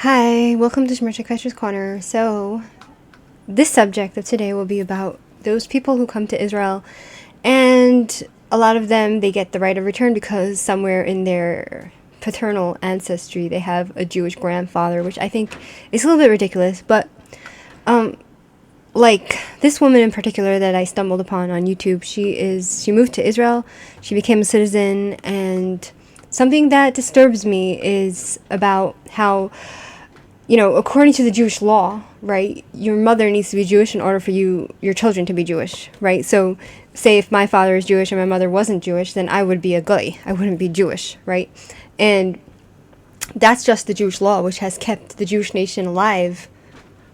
Hi, welcome to Shmirchik Corner. So, this subject of today will be about those people who come to Israel, and a lot of them, they get the right of return because somewhere in their paternal ancestry they have a Jewish grandfather, which I think is a little bit ridiculous, but like this woman in particular that I stumbled upon on YouTube, she moved to Israel, she became a citizen, and something that disturbs me is about how, according to the Jewish law, right, your mother needs to be Jewish in order for your children to be Jewish, right? So, say if my father is Jewish and my mother wasn't Jewish, then I would be a goy. I wouldn't be Jewish, right? And that's just the Jewish law, which has kept the Jewish nation alive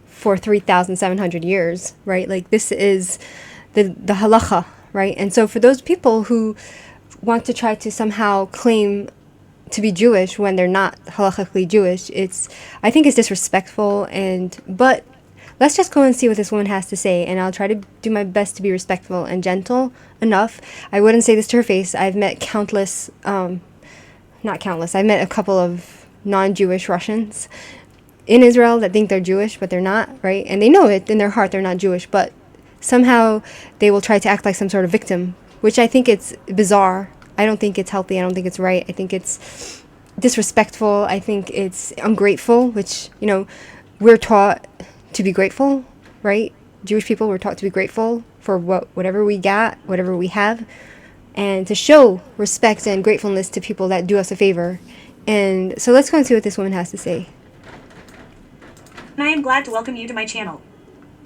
for 3,700 years, right? Like, this is the Halachah, right? And so for those people who want to try to somehow claim to be Jewish when they're not halachically Jewish, I think it's disrespectful. But let's just go and see what this woman has to say, and I'll try to do my best to be respectful and gentle enough. I wouldn't say this to her face. I've met countless, not countless, I've met a couple of non-Jewish Russians in Israel that think they're Jewish, but they're not, right? And they know it in their heart they're not Jewish, but somehow they will try to act like some sort of victim, which I think it's bizarre. I don't think it's healthy. I don't think it's right. I think it's disrespectful. I think it's ungrateful, which, we're taught to be grateful, right? Jewish people were taught to be grateful for whatever we got, whatever we have, and to show respect and gratefulness to people that do us a favor. And so let's go and see what this woman has to say. And I am glad to welcome you to my channel.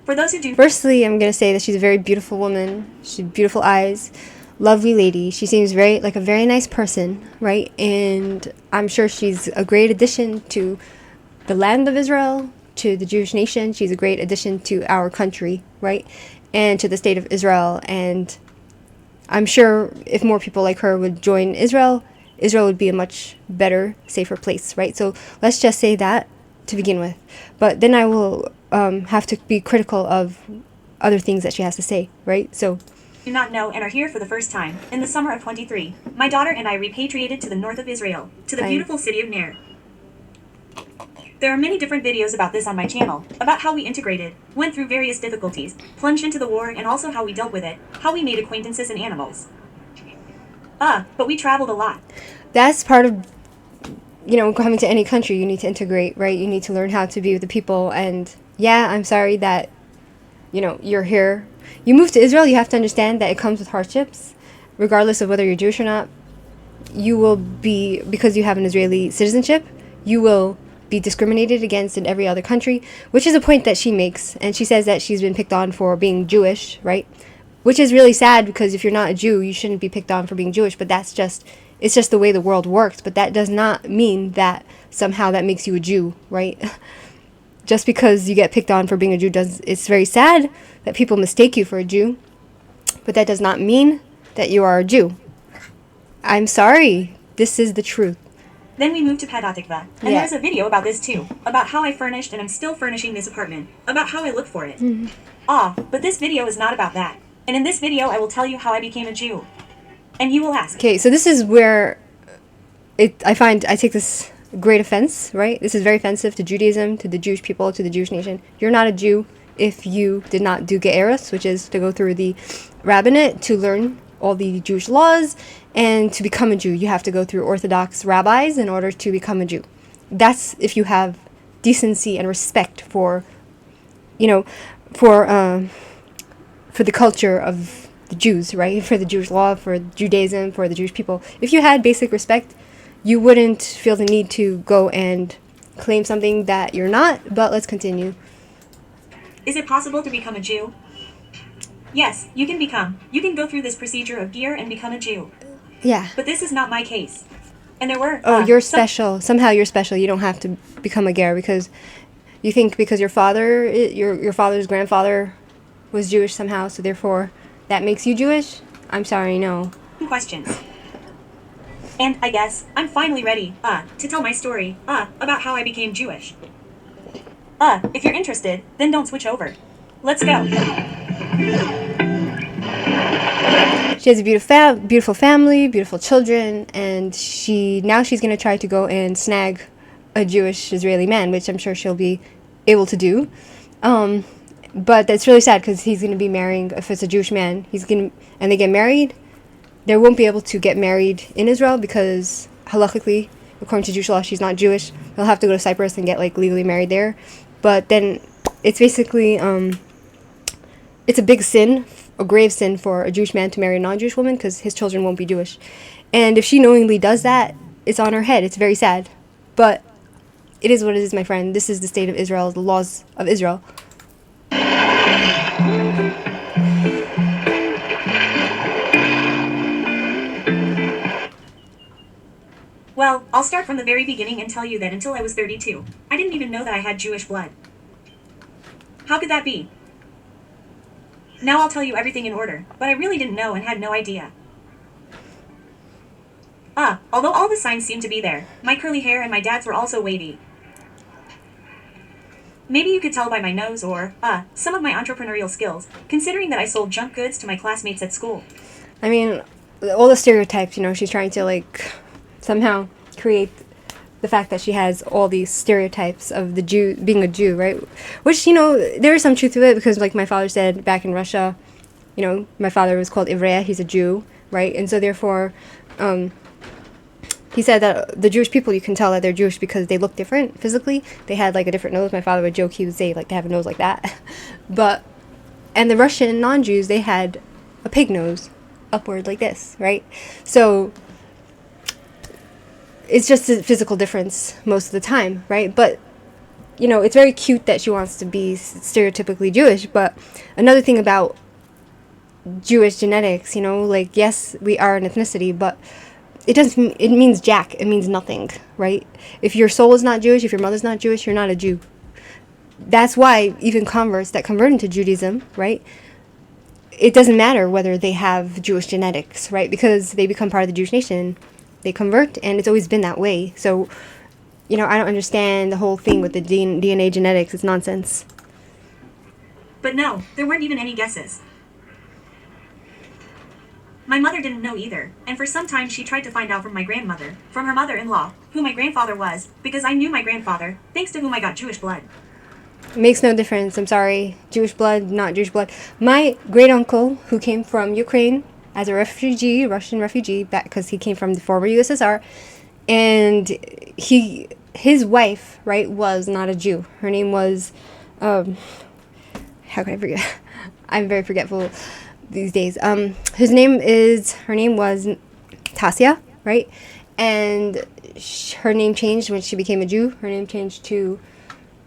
For those who do... Firstly, I'm going to say that she's a very beautiful woman. She has beautiful eyes. Lovely lady. She seems like a very nice person, right? And I'm sure she's a great addition to the land of Israel, to the Jewish nation. She's a great addition to our country, right? And to the state of Israel. And I'm sure if more people like her would join Israel, Israel would be a much better, safer place, right? So let's just say that to begin with. But then I will have to be critical of other things that she has to say, right? So... do not know and are here for the first time. In the summer of 23, my daughter and I repatriated to the north of Israel, to the beautiful city of Ner. There are many different videos about this on my channel, about how we integrated, went through various difficulties, plunged into the war, and also how we dealt with it, how we made acquaintances and animals. But we traveled a lot. That's part of, coming to any country, you need to integrate, right? You need to learn how to be with the people. And yeah, I'm sorry that, you're here. You move to Israel, you have to understand that it comes with hardships, regardless of whether you're Jewish or not. You will be, because you have an Israeli citizenship, you will be discriminated against in every other country, which is a point that she makes. And she says that she's been picked on for being Jewish, right? Which is really sad, because if you're not a Jew, you shouldn't be picked on for being Jewish. But it's just the way the world works. But that does not mean that somehow that makes you a Jew, right? Just because you get picked on for being a Jew it's very sad that people mistake you for a Jew, but that does not mean that you are a Jew. I'm sorry. This is the truth. Then we moved to Petah Tikva, and there's a video about this too, about how I furnished and I'm still furnishing this apartment, about how I look for it. But this video is not about that. And in this video I will tell you how I became a Jew. And you will ask. Okay, so this is where I take this great offense, right? This is very offensive to Judaism, to the Jewish people, to the Jewish nation. You're not a Jew if you did not do Ge'eros, which is to go through the rabbinate to learn all the Jewish laws, and to become a Jew, you have to go through Orthodox rabbis in order to become a Jew. That's if you have decency and respect for, for the culture of the Jews, right? For the Jewish law, for Judaism, for the Jewish people. If you had basic respect, you wouldn't feel the need to go and claim something that you're not. But let's continue. Is it possible to become a Jew? Yes, you can go through this procedure of gear and become a Jew. Yeah. But this is not my case. And there were... you're special. Somehow you're special. You don't have to become a ger because you think because your father's grandfather was Jewish somehow, so therefore that makes you Jewish? I'm sorry, no. Questions. And I guess I'm finally ready, to tell my story, about how I became Jewish. If you're interested, then don't switch over. Let's go. She has a beautiful family, beautiful children, and she's going to try to go and snag a Jewish Israeli man, which I'm sure she'll be able to do. But that's really sad because he's going to be marrying, if it's a Jewish man, and they get married, they won't be able to get married in Israel because halachically, according to Jewish law, she's not Jewish. They'll have to go to Cyprus and get like legally married there. But then it's basically, it's a big sin, a grave sin for a Jewish man to marry a non-Jewish woman because his children won't be Jewish. And if she knowingly does that, it's on her head. It's very sad. But it is what it is, my friend. This is the state of Israel, the laws of Israel. Well, I'll start from the very beginning and tell you that until I was 32, I didn't even know that I had Jewish blood. How could that be? Now I'll tell you everything in order, but I really didn't know and had no idea. Although all the signs seemed to be there, my curly hair and my dad's were also wavy. Maybe you could tell by my nose or, some of my entrepreneurial skills, considering that I sold junk goods to my classmates at school. I mean, all the stereotypes, she's trying to, like, somehow create the fact that she has all these stereotypes of the Jew, being a Jew, right? Which, there is some truth to it because, like my father said, back in Russia, my father was called Ivrea, he's a Jew, right? And so therefore, he said that the Jewish people, you can tell that they're Jewish because they look different physically. They had like a different nose. My father would joke, he would say like they have a nose like that. And the Russian non-Jews, they had a pig nose, upward like this, right? So it's just a physical difference most of the time, right? But, it's very cute that she wants to be stereotypically Jewish. But another thing about Jewish genetics, like, yes, we are an ethnicity, but it means jack. It means nothing, right? If your soul is not Jewish, if your mother's not Jewish, you're not a Jew. That's why even converts that convert into Judaism, right? It doesn't matter whether they have Jewish genetics, right? Because they become part of the Jewish nation. They convert, and it's always been that way. So, I don't understand the whole thing with the DNA genetics. It's nonsense. But no, there weren't even any guesses. My mother didn't know either, and for some time she tried to find out from my grandmother, from her mother-in-law, who my grandfather was, because I knew my grandfather, thanks to whom I got Jewish blood. Makes no difference. I'm sorry. Jewish blood, not Jewish blood. My great-uncle, who came from Ukraine as a refugee, Russian refugee, because he came from the former USSR, and his wife, right, was not a Jew. Her name was, how can I forget? I'm very forgetful these days. Her name was Tasia, right? And her name changed when she became a Jew. Her name changed to,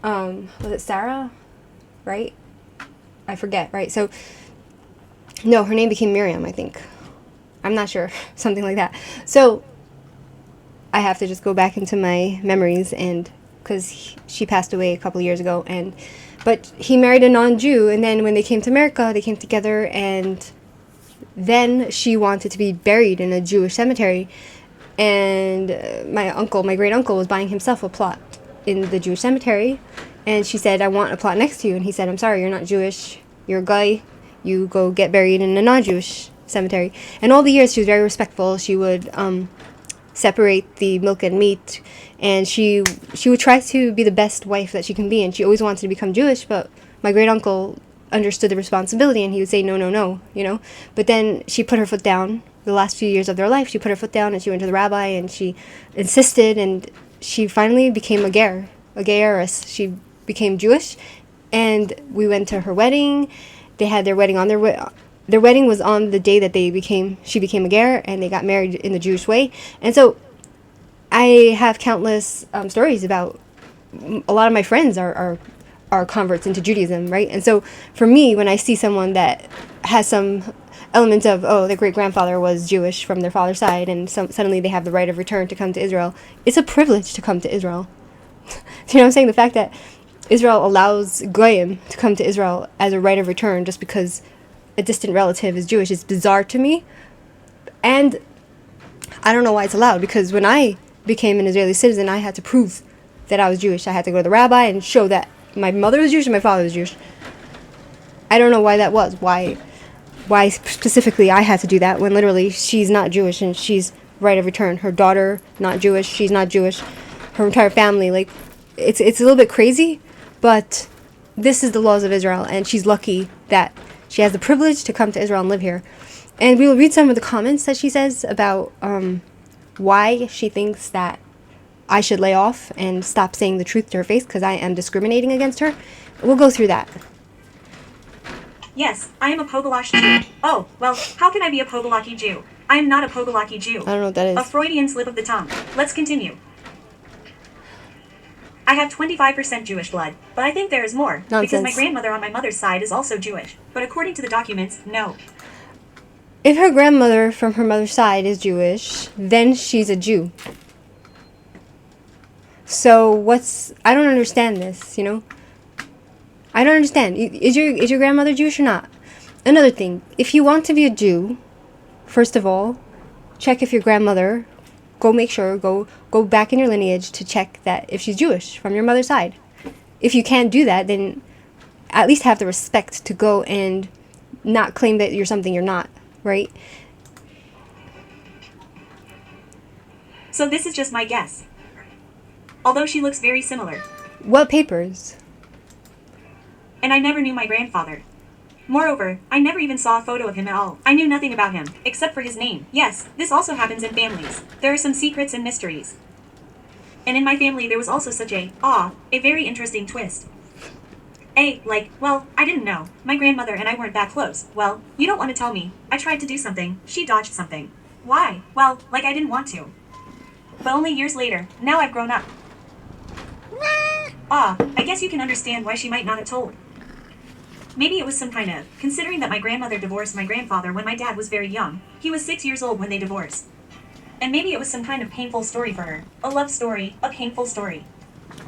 was it Sarah? Right? I forget, right? So, no, her name became Miriam, I think. I'm not sure. Something like that. So, I have to just go back into my memories, and because she passed away a couple of years ago, but he married a non-Jew, and then when they came to America, they came together, and then she wanted to be buried in a Jewish cemetery, and my great uncle was buying himself a plot in the Jewish cemetery, and she said, I want a plot next to you, and he said, I'm sorry, you're not Jewish, you're a guy, you go get buried in a non-Jewish cemetery. And all the years she was very respectful. She would separate the milk and meat, and she would try to be the best wife that she can be, and she always wanted to become Jewish, but my great uncle understood the responsibility, and he would say no, but then she put her foot down. The last few years of their life, she put her foot down, and she went to the rabbi, and she insisted, and she finally became a gayeress. She became Jewish, and we went to her wedding. They had their wedding on their wedding was on the day that she became a ger, and they got married in the Jewish way. And so I have countless stories about a lot of my friends are converts into Judaism, right? And so for me, when I see someone that has some elements of, their great-grandfather was Jewish from their father's side, and suddenly they have the right of return to come to Israel, it's a privilege to come to Israel. Do you know what I'm saying? The fact that Israel allows Goyim to come to Israel as a right of return just because a distant relative is Jewish is bizarre to me. And I don't know why it's allowed, because when I became an Israeli citizen, I had to prove that I was Jewish. I had to go to the rabbi and show that my mother was Jewish and my father was Jewish. I don't know why that was. Why specifically I had to do that when literally she's not Jewish and she's right of return. Her daughter, not Jewish. She's not Jewish. her entire family. Like, it's a little bit crazy, but this is the laws of Israel, and she's lucky that she has the privilege to come to Israel and live here. And we will read some of the comments that she says about why she thinks that I should lay off and stop saying the truth to her face because I am discriminating against her. We'll go through that. Yes, I am a Pogolash Jew. Oh, well, how can I be a Pogolaki Jew? I am not a Pogolaki Jew. I don't know what that is. A Freudian slip of the tongue. Let's continue. I have 25% Jewish blood, but I think there is more. Nonsense. Because my grandmother on my mother's side is also Jewish. But according to the documents, no. If her grandmother from her mother's side is Jewish, then she's a Jew. So I don't understand this, you know? I don't understand. Is your grandmother Jewish or not? Another thing, if you want to be a Jew, first of all, check if your grandmother, go back in your lineage to check that if she's Jewish from your mother's side. If you can't do that, then at least have the respect to go and not claim that you're something you're not, right? So this is just my guess. Although she looks very similar. What papers? And I never knew my grandfather. Moreover, I never even saw a photo of him at all. I knew nothing about him, except for his name. Yes, this also happens in families. There are some secrets and mysteries. And in my family there was also such a very interesting twist. Well, I didn't know. My grandmother and I weren't that close. Well, you don't want to tell me. I tried to do something. She dodged something. Why? Well, like I didn't want to. But only years later. Now I've grown up. I guess you can understand why she might not have told. Maybe it was some kind of, considering that my grandmother divorced my grandfather when my dad was very young. He was 6 years old when they divorced. And maybe it was some kind of painful story for her. A love story, a painful story.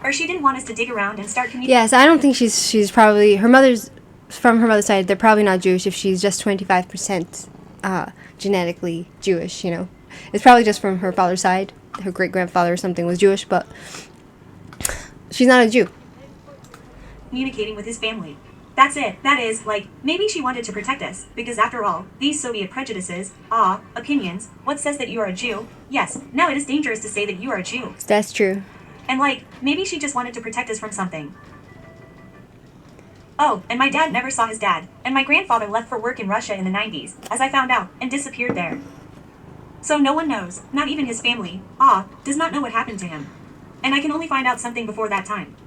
Or she didn't want us to dig around and start communicating. Yes, I don't think she's probably, from her mother's side, they're probably not Jewish if she's just 25% genetically Jewish, you know. It's probably just from her father's side. Her great-grandfather or something was Jewish, but she's not a Jew. Communicating with his family. That's it. That is, maybe she wanted to protect us, because after all, these Soviet prejudices, opinions, what says that you are a Jew? Yes, now it is dangerous to say that you are a Jew. That's true. And maybe she just wanted to protect us from something. Oh, and my dad never saw his dad, and my grandfather left for work in Russia in the 90s, as I found out, and disappeared there. So no one knows, not even his family, does not know what happened to him. And I can only find out something before that time.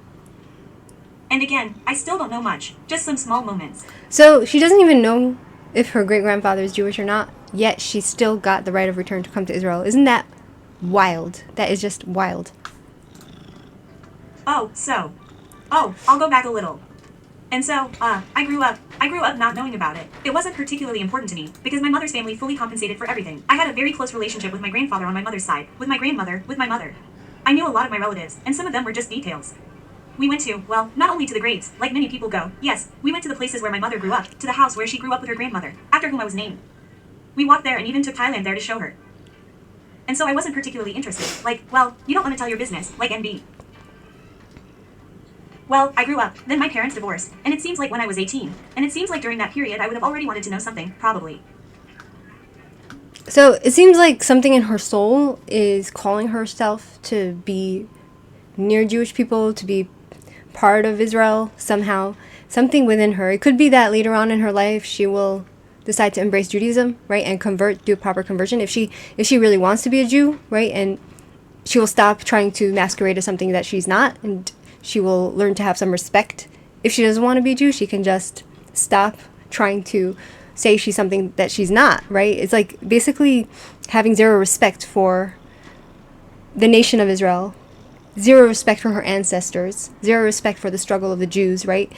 And again, I still don't know much, just some small moments. So she doesn't even know if her great-grandfather is Jewish or not, yet she still got the right of return to come to Israel. Isn't that wild? That is just wild. I'll go back a little. And so, I grew up not knowing about it. It wasn't particularly important to me, because my mother's family fully compensated for everything. I had a very close relationship with my grandfather on my mother's side, with my grandmother, with my mother. I knew a lot of my relatives, and some of them were just details. We went to, well, not only to the graves, like many people go. Yes, we went to the places where my mother grew up, to the house where she grew up with her grandmother, after whom I was named. We walked there and even took Thailand there to show her. And so I wasn't particularly interested. You don't want to tell your business, like MB. Well, I grew up, then my parents divorced, and it seems like when I was 18, and it seems like during that period I would have already wanted to know something, probably. So it seems like something in her soul is calling herself to be near Jewish people, to be part of Israel somehow. Something within her. It could be that later on in her life she will decide to embrace Judaism, right, and do a proper conversion if she really wants to be a Jew, right, and she will stop trying to masquerade as something that she's not, and she will learn to have some respect. If she doesn't want to be a Jew, she can just stop trying to say she's something that she's not, right? It's like basically having zero respect for the nation of Israel, zero respect for her ancestors, zero respect for the struggle of the Jews, right?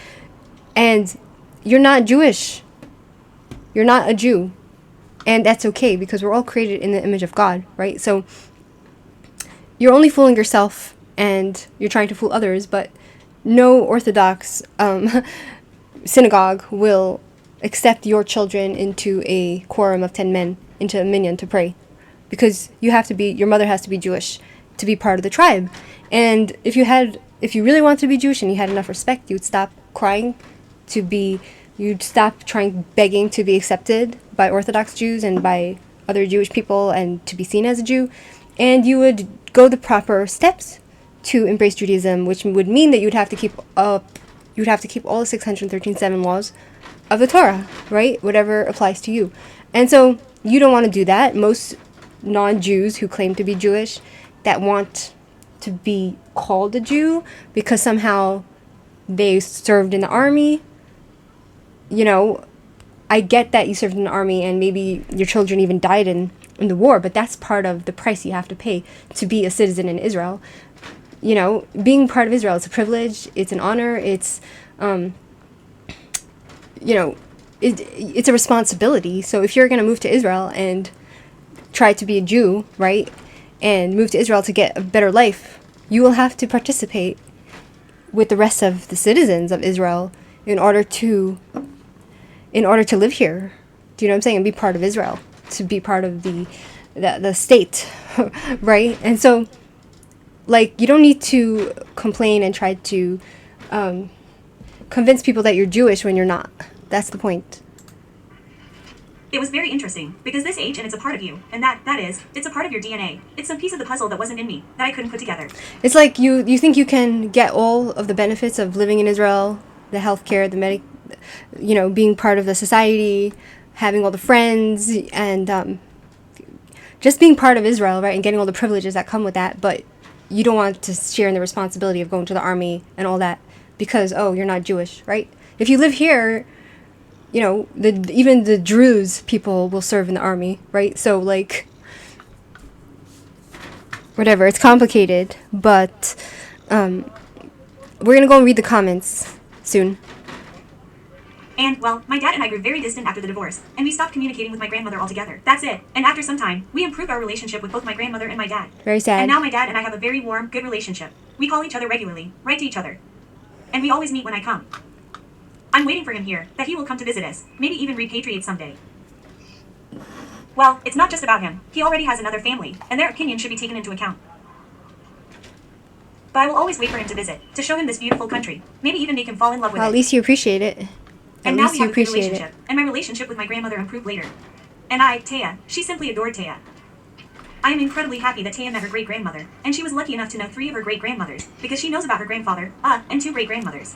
And you're not Jewish. You're not a Jew. And that's okay because we're all created in the image of God, right? So you're only fooling yourself and you're trying to fool others, but no Orthodox synagogue will accept your children into a quorum of 10 men, into a minyan to pray, because your mother has to be Jewish to be part of the tribe. And if you really want to be Jewish and you had enough respect, you'd stop crying you'd stop begging to be accepted by Orthodox Jews and by other Jewish people and to be seen as a Jew, and you would go the proper steps to embrace Judaism, which would mean that you'd have to keep all the 613 laws of the Torah, right? Whatever applies to you. And so you don't want to do that. Most non-Jews who claim to be Jewish that want to be called a Jew because somehow they served in the army, you know, I get that you served in the army and maybe your children even died in the war, but that's part of the price you have to pay to be a citizen in Israel. You know, being part of Israel, it's a privilege, it's an honor, it's, you know, it's a responsibility. So if you're going to move to Israel and try to be a Jew, right, and move to Israel to get a better life, you will have to participate with the rest of the citizens of Israel in order to live here. Do you know what I'm saying? And be part of Israel, to be part of the state, right? And so, like, you don't need to complain and try to convince people that you're Jewish when you're not. That's the point. It was very interesting, because this age and it's a part of you, and that is, it's a part of your DNA. It's some piece of the puzzle that wasn't in me, that I couldn't put together. It's like you think you can get all of the benefits of living in Israel, the healthcare, being part of the society, having all the friends, and just being part of Israel, right, and getting all the privileges that come with that, but you don't want to share in the responsibility of going to the army and all that because, oh, you're not Jewish, right? If you live here, you know, even the Druze people will serve in the army, right? So, like, whatever, it's complicated, but we're going to go and read the comments soon. And, well, my dad and I grew very distant after the divorce, and we stopped communicating with my grandmother altogether. That's it. And after some time, we improved our relationship with both my grandmother and my dad. Very sad. And now my dad and I have a very warm, good relationship. We call each other regularly, write to each other. And we always meet when I come. I'm waiting for him here, that he will come to visit us, maybe even repatriate someday. Well, it's not just about him. He already has another family, and their opinion should be taken into account. But I will always wait for him to visit, to show him this beautiful country, maybe even make him fall in love with it. At least you appreciate it. And now we have a good relationship, and my relationship with my grandmother improved later. And Taya, she simply adored Taya. I am incredibly happy that Taya met her great-grandmother, and she was lucky enough to know 3 of her great-grandmothers, because she knows about her grandfather, and 2 great-grandmothers.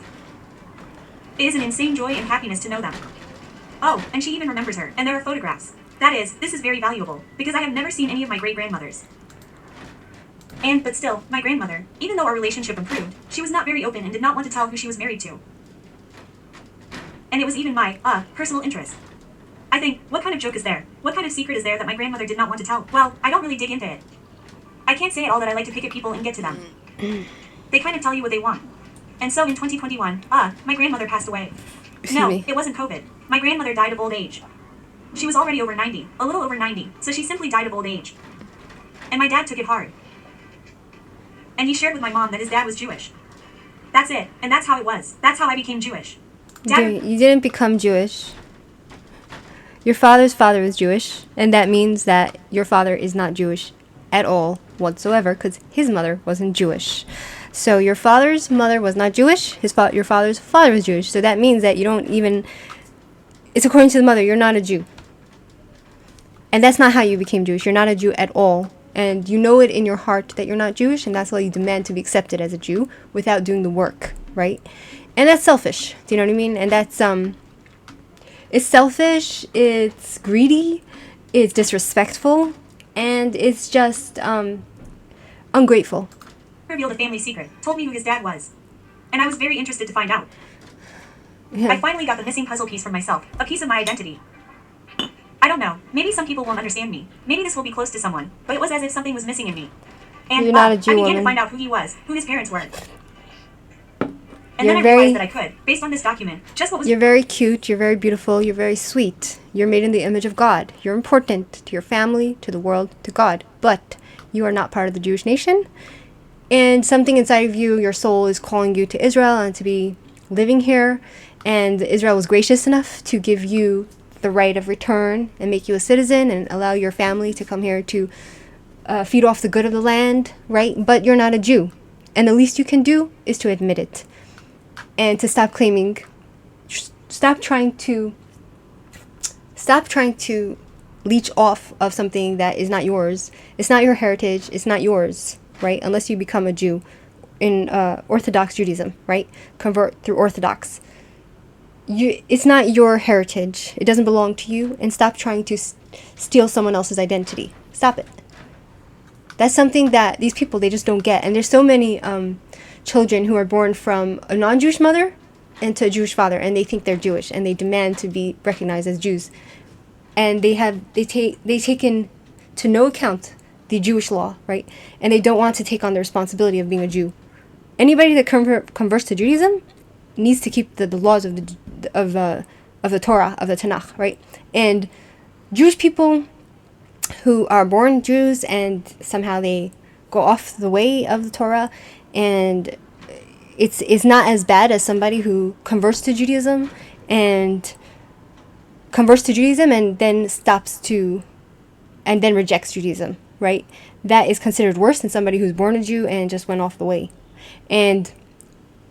It is an insane joy and happiness to know them. Oh, and she even remembers her, and there are photographs. That is, this is very valuable, because I have never seen any of my great-grandmothers. But still, my grandmother, even though our relationship improved, she was not very open and did not want to tell who she was married to. And it was even my, personal interest. I think, what kind of joke is there? What kind of secret is there that my grandmother did not want to tell? Well, I don't really dig into it. I can't say at all that I like to pick at people and get to them. They kind of tell you what they want. And so in 2021, my grandmother passed away. No, it wasn't COVID. My grandmother died of old age. She was already over 90, a little over 90, so she simply died of old age. And my dad took it hard. And he shared with my mom that his dad was Jewish. That's it, and that's how it was. That's how I became Jewish. You didn't become Jewish. Your father's father was Jewish, and that means that your father is not Jewish at all whatsoever, because his mother wasn't Jewish. So your father's mother was not Jewish, your father's father was Jewish, so that means that you don't even, it's according to the mother, you're not a Jew. And that's not how you became Jewish. You're not a Jew at all. And you know it in your heart that you're not Jewish, and that's why you demand to be accepted as a Jew without doing the work, right? And that's selfish. Do you know what I mean? And that's, it's selfish, it's greedy, it's disrespectful, and it's just, ungrateful. Revealed a family secret, told me who his dad was. And I was very interested to find out. Yeah. I finally got the missing puzzle piece from myself, a piece of my identity. I don't know, maybe some people won't understand me. Maybe this will be close to someone, but it was as if something was missing in me. And you're not a Jew I began woman. To find out who he was, who his parents were. And then I realized that I could, based on this document, just what was... You're very cute, you're very beautiful, you're very sweet. You're made in the image of God. You're important to your family, to the world, to God. But you are not part of the Jewish nation. And something inside of you, your soul, is calling you to Israel and to be living here. And Israel was gracious enough to give you the right of return and make you a citizen and allow your family to come here to feed off the good of the land, right? But you're not a Jew. And the least you can do is to admit it. And to stop claiming, stop trying to leech off of something that is not yours. It's not your heritage. It's not yours, right? Unless you become a Jew Orthodox Judaism, right? Convert through Orthodox. It's not your heritage. It doesn't belong to you. And stop trying to steal someone else's identity. Stop it. That's something that these people, they just don't get. And there's so many children who are born from a non-Jewish mother and to a Jewish father, and they think they're Jewish, and they demand to be recognized as Jews. And they taken to no account the Jewish law, right? And they don't want to take on the responsibility of being a Jew. Anybody that converts to Judaism needs to keep the laws of the Torah, of the Tanakh, right? And Jewish people who are born Jews and somehow they go off the way of the Torah, and it's not as bad as somebody who converts to Judaism and then rejects Judaism, right? That is considered worse than somebody who's born a Jew and just went off the way. And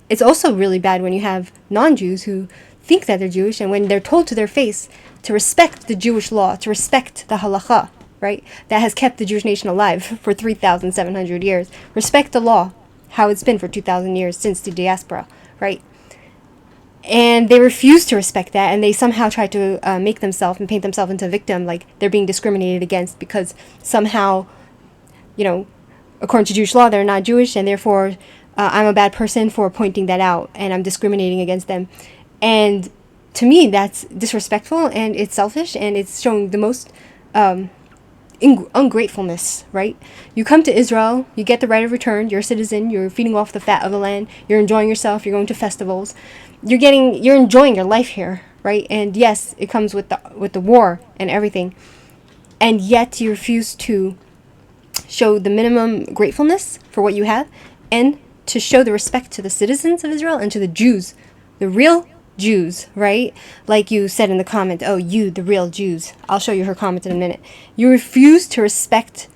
it's also really bad when you have non-Jews who think that they're Jewish, and when they're told to their face to respect the Jewish law, to respect the Halachah, right? That has kept the Jewish nation alive for 3,700 years. Respect the law, how it's been for 2,000 years since the diaspora, right? And they refuse to respect that, and they somehow try to make themselves and paint themselves into a victim, like they're being discriminated against because somehow, according to Jewish law, they're not Jewish, and therefore I'm a bad person for pointing that out, and I'm discriminating against them. And to me, that's disrespectful, and it's selfish, and it's showing the most ungratefulness, right? You come to Israel, you get the right of return, you're a citizen, you're feeding off the fat of the land, you're enjoying yourself, you're going to festivals, you're enjoying your life here, right? And yes, it comes with the war and everything, and yet you refuse to show the minimum gratefulness for what you have, and to show the respect to the citizens of Israel and to the Jews, the real Jews, right? Like you said in the comment, oh, you, the real Jews. I'll show you her comment in a minute. You refuse to respect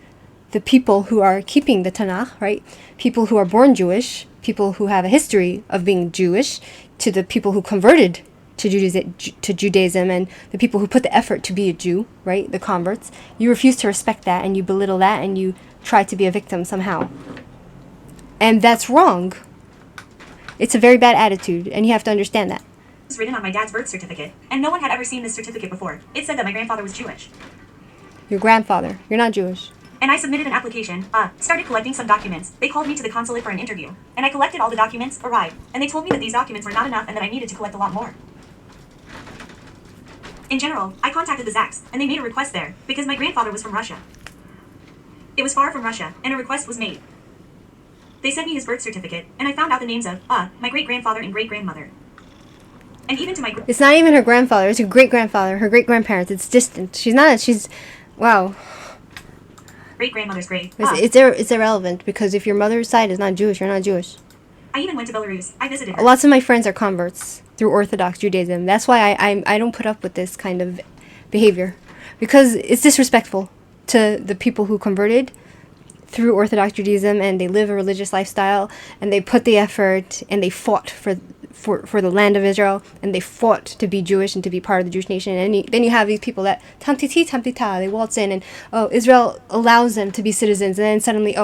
the people who are keeping the Tanakh, right? People who are born Jewish, people who have a history of being Jewish, to the people who converted to Judaism, and the people who put the effort to be a Jew, right? The converts. You refuse to respect that, and you belittle that, and you try to be a victim somehow. And that's wrong. It's a very bad attitude, and you have to understand that. It was written on my dad's birth certificate, and no one had ever seen this certificate before. It said that my grandfather was Jewish. Your grandfather. You're not Jewish. And I submitted an application, started collecting some documents. They called me to the consulate for an interview, and I collected all the documents, arrived, and they told me that these documents were not enough and that I needed to collect a lot more. In general, I contacted the Zaks, and they made a request there, because my grandfather was from Russia. It was far from Russia, and a request was made. They sent me his birth certificate, and I found out the names of, my great-grandfather and great-grandmother. And even to my... It's not even her grandfather, it's her great-grandfather, her great-grandparents. It's distant. Wow. Great-grandmother's great. It's irrelevant, because if your mother's side is not Jewish, you're not Jewish. I even went to Belarus. I visited her. Lots of my friends are converts through Orthodox Judaism. That's why I don't put up with this kind of behavior, because it's disrespectful to the people who converted through Orthodox Judaism, and they live a religious lifestyle, and they put the effort, and they fought for the land of Israel, and they fought to be Jewish and to be part of the Jewish nation. And then you have these people that tamtita, they waltz in, and Israel allows them to be citizens, and then suddenly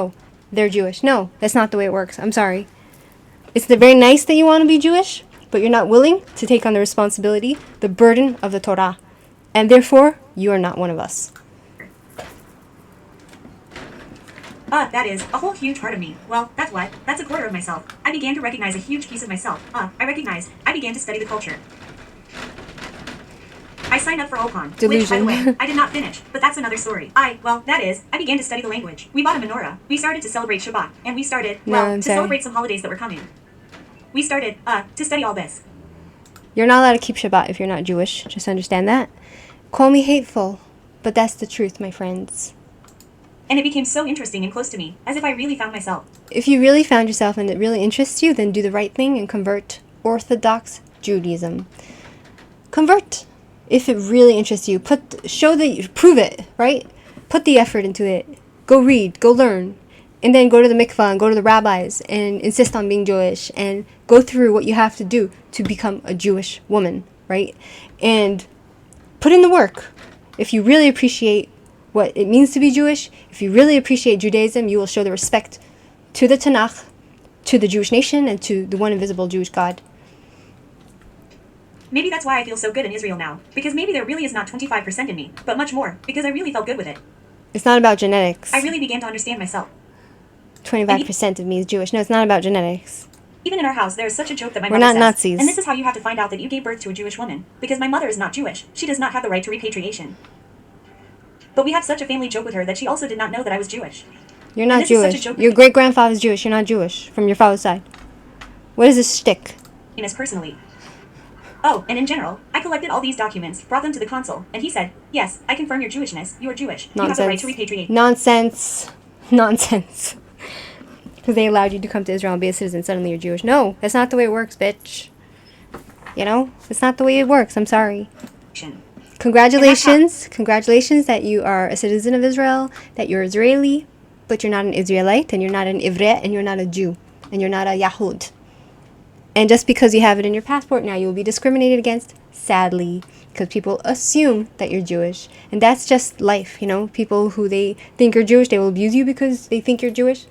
they're Jewish. No, that's not the way it works. I'm sorry. It's very nice that you want to be Jewish, but you're not willing to take on the responsibility, the burden of the Torah, and therefore you are not one of us. That is a whole huge part of me. Well, that's what? That's a quarter of myself. I began to recognize a huge piece of myself. I began to study the culture. I signed up for Olcon, which, by the way, I did not finish, but that's another story. I began to study the language. We bought a menorah. We started to celebrate Shabbat, and we started, celebrate some holidays that were coming. We started, to study all this. You're not allowed to keep Shabbat if you're not Jewish. Just understand that. Call me hateful, but that's the truth, my friends. And it became so interesting and close to me, as if I really found myself. If you really found yourself and it really interests you, then do the right thing and convert Orthodox Judaism. Convert. If it really interests you, prove it, right? Put the effort into it. Go read, go learn, and then go to the mikvah and go to the rabbis and insist on being Jewish and go through what you have to do to become a Jewish woman, right? And put in the work. If you really appreciate what it means to be Jewish, if you really appreciate Judaism, you will show the respect to the Tanakh, to the Jewish nation and to the one invisible Jewish God. Maybe that's why I feel so good in Israel now. Because maybe there really is not 25% in me, but much more, because I really felt good with it. It's not about genetics. I really began to understand myself. 25% of me is Jewish. No, it's not about genetics. Even in our house, there is such a joke that my We're mother not says. Nazis. And this is how you have to find out that you gave birth to a Jewish woman. Because my mother is not Jewish. She does not have the right to repatriation. But we have such a family joke with her that she also did not know that I was Jewish. You're not this is such a Jewish. joke Your great-grandfather's Jewish. You're not Jewish. From your father's side. What is this shtick? Us personally. Oh, and in general, I collected all these documents, brought them to the consul, and he said, yes, I confirm your Jewishness. You are Jewish. You have the right to repatriate. Nonsense. Nonsense. Because they allowed you to come to Israel and be a citizen. Suddenly you're Jewish. No, that's not the way it works, bitch. You know? That's not the way it works. I'm sorry. Congratulations. Congratulations that you are a citizen of Israel, that you're Israeli, but you're not an Israelite, and you're not an Ivret, and you're not a Jew, and you're not a Yahud. And just because you have it in your passport now, you will be discriminated against, sadly, because people assume that you're Jewish. And that's just life, you know? People who they think you're Jewish, they will abuse you because they think you're Jewish.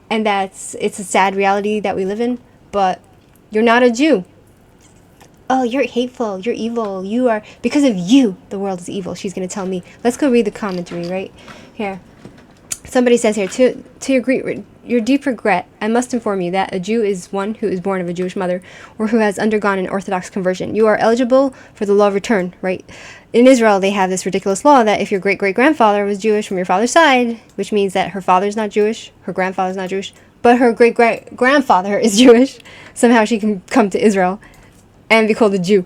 And it's a sad reality that we live in. But you're not a Jew. Oh, you're hateful. You're evil. You are... Because of you, the world is evil, she's going to tell me. Let's go read the commentary right here. Somebody says here, to your deep regret, I must inform you that a Jew is one who is born of a Jewish mother or who has undergone an Orthodox conversion. You are eligible for the law of return, right? In Israel, they have this ridiculous law that if your great-great-grandfather was Jewish from your father's side, which means that her father's not Jewish, her grandfather's not Jewish, but her great-great-grandfather is Jewish, somehow she can come to Israel and be called a Jew.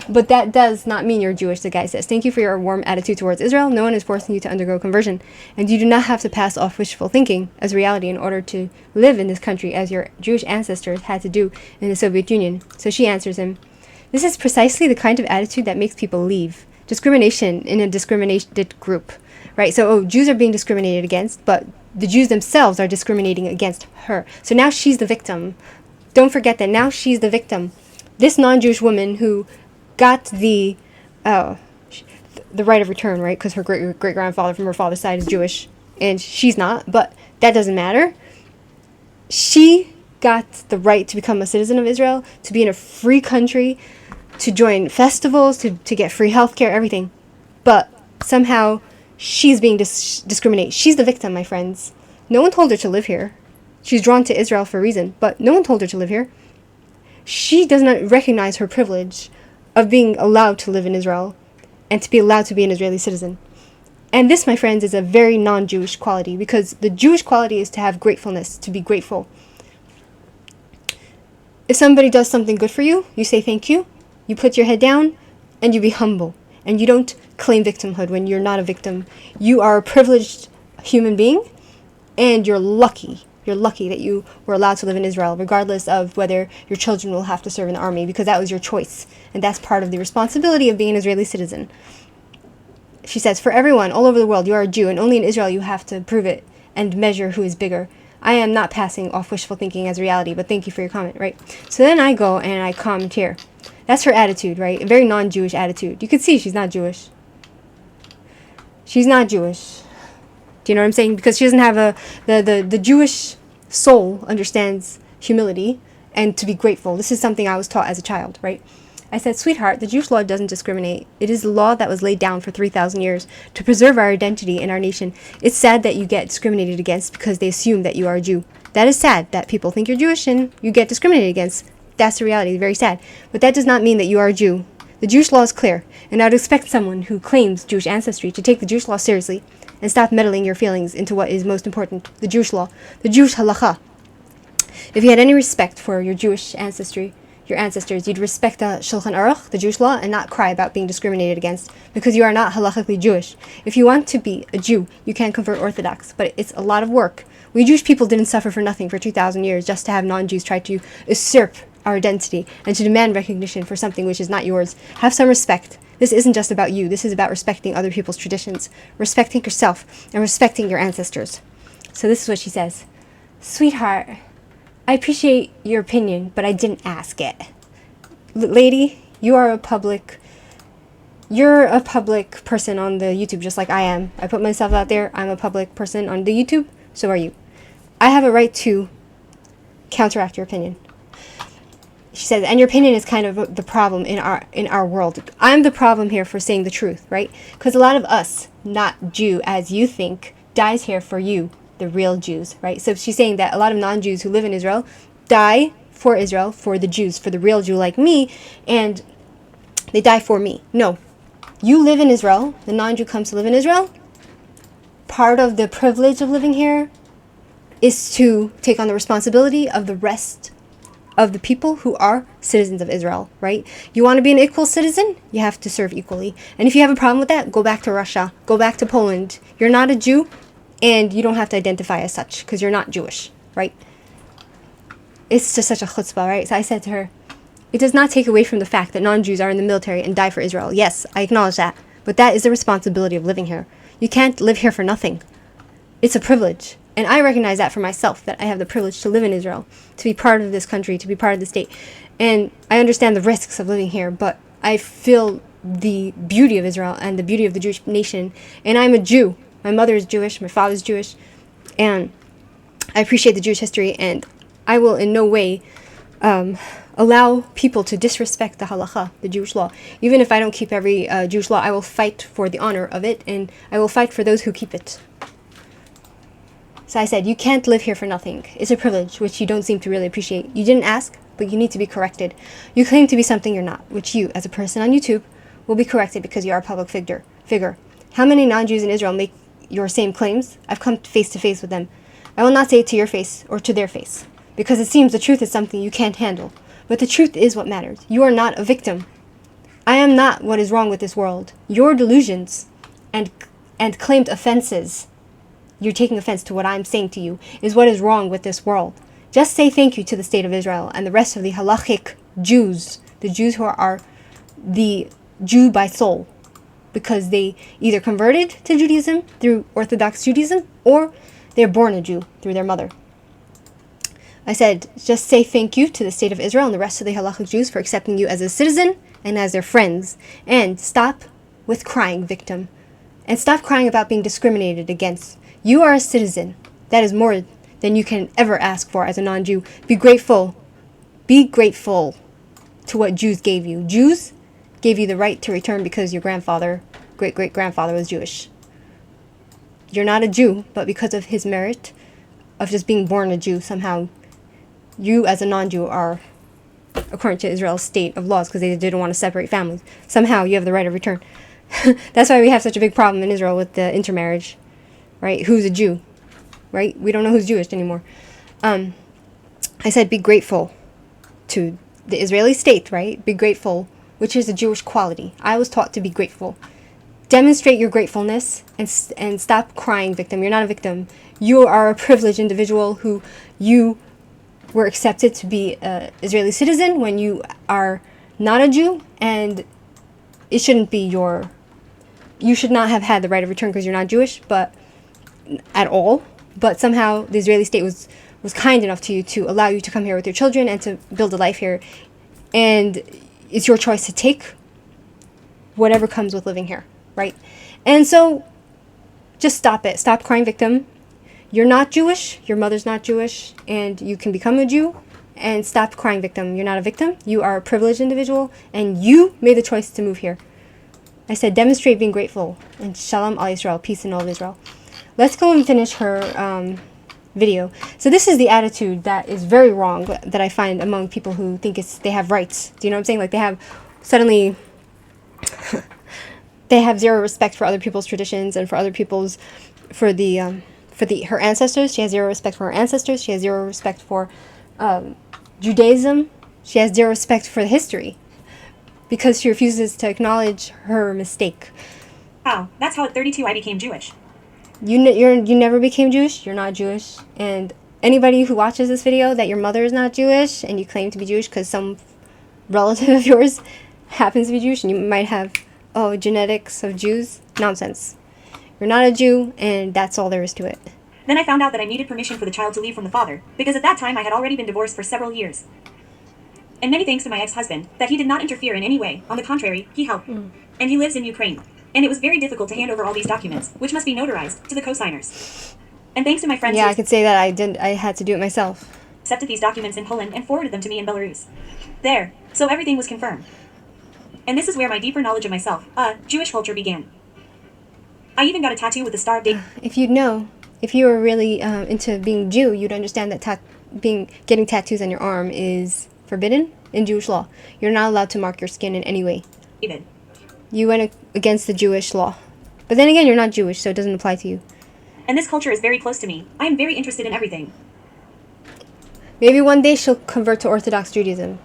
But that does not mean you're Jewish, the guy says. Thank you for your warm attitude towards Israel. No one is forcing you to undergo conversion. And you do not have to pass off wishful thinking as reality in order to live in this country as your Jewish ancestors had to do in the Soviet Union. So she answers him, this is precisely the kind of attitude that makes people leave. Discrimination in a discriminated group. Right? So, Jews are being discriminated against, but the Jews themselves are discriminating against her. So now she's the victim. Don't forget that now she's the victim. This non-Jewish woman who got the right of return, right? Because her great-grandfather from her father's side is Jewish, and she's not, but that doesn't matter. She got the right to become a citizen of Israel, to be in a free country, to join festivals, to get free healthcare, everything. But somehow she's being discriminated. She's the victim, my friends. No one told her to live here. She's drawn to Israel for a reason, but no one told her to live here. She does not recognize her privilege of being allowed to live in Israel and to be allowed to be an Israeli citizen. And this, my friends, is a very non-Jewish quality, because the Jewish quality is to have gratefulness, to be grateful. If somebody does something good for you, you say thank you, you put your head down, and you be humble. And you don't claim victimhood when you're not a victim. You are a privileged human being, and you're lucky. You're lucky that you were allowed to live in Israel, regardless of whether your children will have to serve in the army, because that was your choice. And that's part of the responsibility of being an Israeli citizen. She says, for everyone all over the world, you are a Jew, and only in Israel you have to prove it and measure who is bigger. I am not passing off wishful thinking as reality, but thank you for your comment, right? So then I go and I comment here. That's her attitude, right? A very non-Jewish attitude. You can see she's not Jewish. She's not Jewish. Do you know what I'm saying? Because she doesn't have the Jewish soul understands humility and to be grateful. This is something I was taught as a child, right? I said, sweetheart, the Jewish law doesn't discriminate. It is the law that was laid down for 3,000 years to preserve our identity and our nation. It's sad that you get discriminated against because they assume that you are a Jew. That is sad, that people think you're Jewish and you get discriminated against. That's the reality. It's very sad. But that does not mean that you are a Jew. The Jewish law is clear, and I would expect someone who claims Jewish ancestry to take the Jewish law seriously and stop meddling your feelings into what is most important, the Jewish law, the Jewish halachah. If you had any respect for your Jewish ancestry, your ancestors, you'd respect the Shulchan Aruch, the Jewish law, and not cry about being discriminated against, because you are not halachically Jewish. If you want to be a Jew, you can convert Orthodox, but it's a lot of work. We Jewish people didn't suffer for nothing for 2,000 years just to have non-Jews try to usurp our identity and to demand recognition for something which is not yours. Have some respect. This isn't just about you. This is about respecting other people's traditions, respecting yourself, and respecting your ancestors. So this is what she says. Sweetheart, I appreciate your opinion, but I didn't ask it. Lady, you're a public person on the YouTube, just like I am. I put myself out there. I'm a public person on the YouTube. So are you. I have a right to counteract your opinion. She says, and your opinion is kind of the problem in our world. I'm the problem here for saying the truth, right? Because a lot of us, not Jew as you think, dies here for you, the real Jews, right? So she's saying that a lot of non-Jews who live in Israel die for Israel, for the Jews, for the real Jew like me, and they die for me. No. You live in Israel. The non-Jew comes to live in Israel. Part of the privilege of living here is to take on the responsibility of the rest of the people who are citizens of Israel, right? You want to be an equal citizen? You have to serve equally. And if you have a problem with that, go back to Russia. Go back to Poland. You're not a Jew, and you don't have to identify as such, because you're not Jewish, right? It's just such a chutzpah, right? So I said to her, it does not take away from the fact that non-Jews are in the military and die for Israel. Yes, I acknowledge that. But that is the responsibility of living here. You can't live here for nothing. It's a privilege. And I recognize that for myself, that I have the privilege to live in Israel, to be part of this country, to be part of the state. And I understand the risks of living here, but I feel the beauty of Israel and the beauty of the Jewish nation. And I'm a Jew. My mother is Jewish, my father is Jewish, and I appreciate the Jewish history, and I will in no way allow people to disrespect the halachah, the Jewish law. Even if I don't keep every Jewish law, I will fight for the honor of it, and I will fight for those who keep it. So I said, you can't live here for nothing. It's a privilege, which you don't seem to really appreciate. You didn't ask, but you need to be corrected. You claim to be something you're not, which you, as a person on YouTube, will be corrected because you are a public figure. How many non-Jews in Israel make your same claims? I've come face to face with them. I will not say it to your face or to their face, because it seems the truth is something you can't handle. But the truth is what matters. You are not a victim. I am not what is wrong with this world. Your delusions and claimed offenses, you're taking offense to what I'm saying to you, is what is wrong with this world. Just say thank you to the state of Israel and the rest of the halachic Jews, the Jews who are the Jew by soul, because they either converted to Judaism through Orthodox Judaism, or they're born a Jew through their mother. I said, just say thank you to the state of Israel and the rest of the halachic Jews for accepting you as a citizen and as their friends. And stop with crying, victim. And stop crying about being discriminated against. You are a citizen. That is more than you can ever ask for as a non-Jew. Be grateful. Be grateful to what Jews gave you. Jews gave you the right to return because your grandfather, great-great-grandfather, was Jewish. You're not a Jew, but because of his merit of just being born a Jew, somehow you as a non-Jew are, according to Israel's state of laws, because they didn't want to separate families, somehow you have the right of return. That's why we have such a big problem in Israel with the intermarriage, right? Who's a Jew, right? We don't know who's Jewish anymore. I said be grateful to the Israeli state, right? Be grateful, which is a Jewish quality. I was taught to be grateful. Demonstrate your gratefulness and stop crying, victim. You're not a victim. You are a privileged individual who you were accepted to be an Israeli citizen when you are not a Jew, and it shouldn't be you should not have had the right of return because you're not Jewish, but at all. But somehow the Israeli state was kind enough to you to allow you to come here with your children and to build a life here, and it's your choice to take whatever comes with living here, right? And so just stop it. Stop crying victim. You're not Jewish, your mother's not Jewish, and you can become a Jew, and stop crying victim. You're not a victim, you are a privileged individual, and you made the choice to move here. I said demonstrate being grateful, and Shalom al Yisrael, peace in all of Israel. Let's go and finish her video. So this is the attitude that is very wrong that I find among people who think they have rights. Do you know what I'm saying? Like they have suddenly they have zero respect for other people's traditions and for other people's her ancestors. She has zero respect for her ancestors. She has zero respect for Judaism. She has zero respect for history because she refuses to acknowledge her mistake. Wow, that's how at 32 I became Jewish. You never became Jewish. You're not Jewish. And anybody who watches this video that your mother is not Jewish and you claim to be Jewish because some relative of yours happens to be Jewish and you might have genetics of Jews, nonsense. You're not a Jew, and that's all there is to it. Then I found out that I needed permission for the child to leave from the father, because at that time I had already been divorced for several years. And many thanks to my ex-husband, that he did not interfere in any way. On the contrary, he helped. And he lives in Ukraine. And it was very difficult to hand over all these documents, which must be notarized, to the co-signers. And thanks to my friends... Yeah, I could say that I had to do it myself. accepted these documents in Poland and forwarded them to me in Belarus. There. So everything was confirmed. And this is where my deeper knowledge of myself, Jewish culture began. I even got a tattoo with the Star of David. If you'd know, if you were really into being Jew, you'd understand that getting tattoos on your arm is forbidden in Jewish law. You're not allowed to mark your skin in any way. You went against the Jewish law. But then again, you're not Jewish, so it doesn't apply to you. And this culture is very close to me. I am very interested in everything. Maybe one day she'll convert to Orthodox Judaism.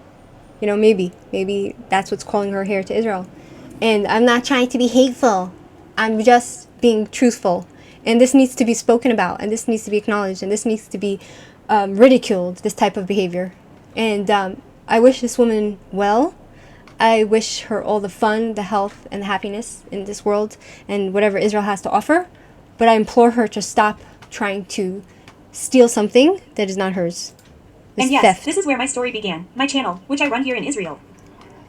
You know, maybe. Maybe that's what's calling her here to Israel. And I'm not trying to be hateful. I'm just being truthful. And this needs to be spoken about. And this needs to be acknowledged. And this needs to be ridiculed, this type of behavior. And I wish this woman well. I wish her all the fun, the health, and the happiness in this world. And whatever Israel has to offer. But I implore her to stop trying to steal something that is not hers. And yes, theft. This is where my story began. My channel, which I run here in Israel.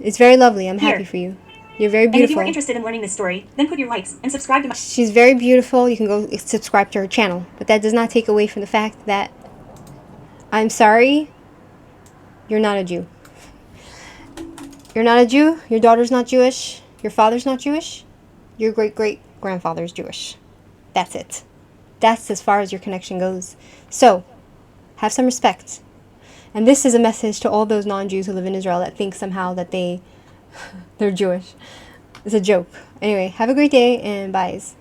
It's very lovely. I'm happy for you. You're very beautiful. And if you are interested in learning this story, then put your likes and subscribe to my... She's very beautiful. You can go subscribe to her channel. But that does not take away from the fact that I'm sorry, you're not a Jew. You're not a Jew. Your daughter's not Jewish. Your father's not Jewish. Your great-great-grandfather's Jewish. That's it. That's as far as your connection goes. So, have some respect. And this is a message to all those non-Jews who live in Israel that think somehow that they're Jewish. It's a joke. Anyway, have a great day and byes.